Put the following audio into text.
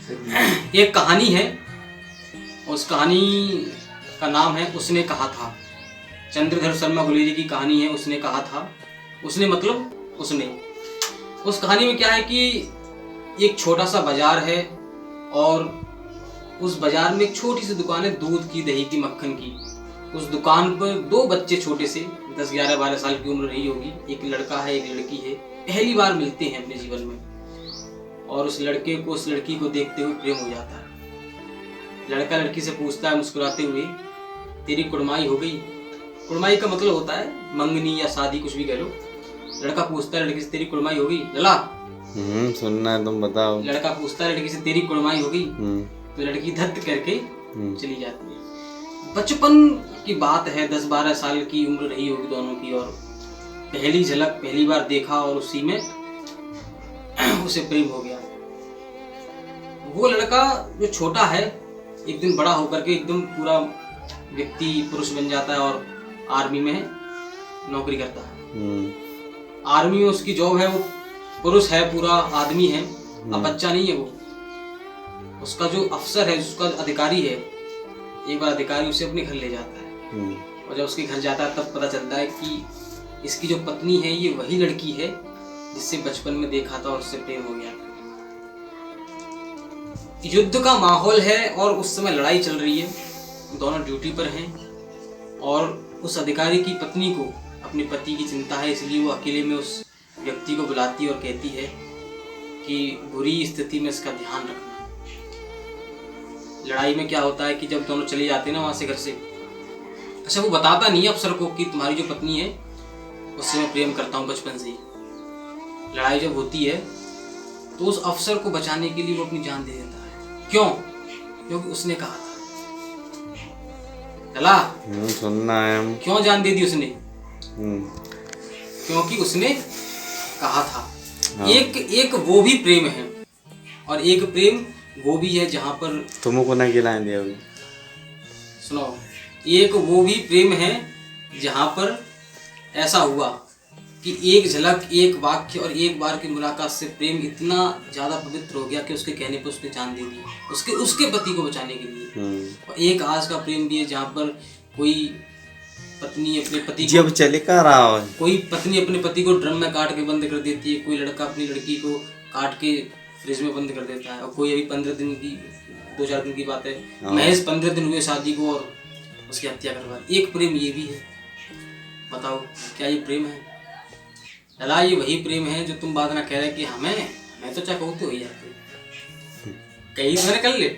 एक कहानी है, उस कहानी का नाम है उसने कहा था। चंद्रधर शर्मा गुलेरी की कहानी है, उसने कहा था। उसने मतलब उसने। उस कहानी में क्या है कि एक छोटा सा बाजार है और उस बाजार में एक छोटी सी दुकान है, दूध की, दही की, मक्खन की। उस दुकान पर दो बच्चे छोटे से 10, 11, 12 साल की उम्र रही होगी। एक लड़का है, एक लड़की है। पहली बार मिलते हैं अपने जीवन में और उस लड़के को उस लड़की को देखते हुए प्रेम हो जाता है। लड़का लड़की से पूछता है मुस्कुराते हुए, तेरी कुड़माई हो गई। कुड़माई का मतलब होता है मंगनी या शादी, कुछ भी कह लो। लड़का पूछता है लड़की से, तेरी कुड़माई हो गई? लला सुनना है, तुम बताओ। लड़का पूछता है लड़की से, तेरी कुड़माई हो गई? तो लड़की धत्त करके चली जाती है। बचपन की बात है, 10-12 साल की उम्र रही होगी दोनों की और पहली झलक, पहली बार देखा और उसी में उसे प्रेम हो गया। वो लड़का जो छोटा है एक दिन बड़ा होकर के एकदम पूरा व्यक्ति, पुरुष बन जाता है और आर्मी में नौकरी करता है। आर्मी में उसकी जॉब है, वो पुरुष है, पूरा आदमी है, अब बच्चा नहीं है वो। उसका जो अफसर है, उसका अधिकारी है, एक बार अधिकारी उसे अपने घर ले जाता है और जब उसके घर जाता है तब पता चलता है कि इसकी जो पत्नी है ये वही लड़की है जिससे बचपन में देखा था और उससे प्रेम हो गया था। युद्ध का माहौल है और उस समय लड़ाई चल रही है, दोनों ड्यूटी पर हैं और उस अधिकारी की पत्नी को अपने पति की चिंता है, इसलिए वो अकेले में उस व्यक्ति को बुलाती है और कहती है कि बुरी स्थिति में इसका ध्यान रखना। लड़ाई में क्या होता है कि जब दोनों चले जाते हैं ना वहां से, घर से, अच्छा वो बताता नहीं है अफसर को कि तुम्हारी जो पत्नी है उससे मैं प्रेम करता हूँ बचपन से ही। लड़ाई जब होती है तो उस अफसर को बचाने के लिए वो अपनी जान दे देता है। क्यों? क्योंकि उसने कहा था। चला सुनना है। क्यों जान दे दी उसने? क्योंकि उसने कहा था। एक वो भी प्रेम है और एक प्रेम वो भी है जहां पर तुमको ना गिलाएंगे अभी। सुनो, एक वो भी प्रेम है जहां पर ऐसा हुआ कि एक झलक, एक वाक्य और एक बार की मुलाकात से प्रेम इतना ज्यादा पवित्र हो गया कि उसके कहने पर उसने जान दे दी उसके पति को बचाने के लिए। और एक आज का प्रेम भी है जहां पर कोई पत्नी अपने पति जब चले का रहा है, कोई पत्नी अपने पति को ड्रम में काट के बंद कर देती है, कोई लड़का अपनी लड़की को काट के फ्रिज में बंद कर देता है। और कोई अभी 15 दिन की, 2-4 दिन की बात है, महज 15 दिन हुए शादी को और उसकी हत्या करवा दी। एक प्रेम ये भी है। बताओ क्या ये प्रेम है? लला, ये वही प्रेम है जो तुम बात ना कह रहे कि हमें तो चाकूते हो ही जाते, कहीं तो कर ले।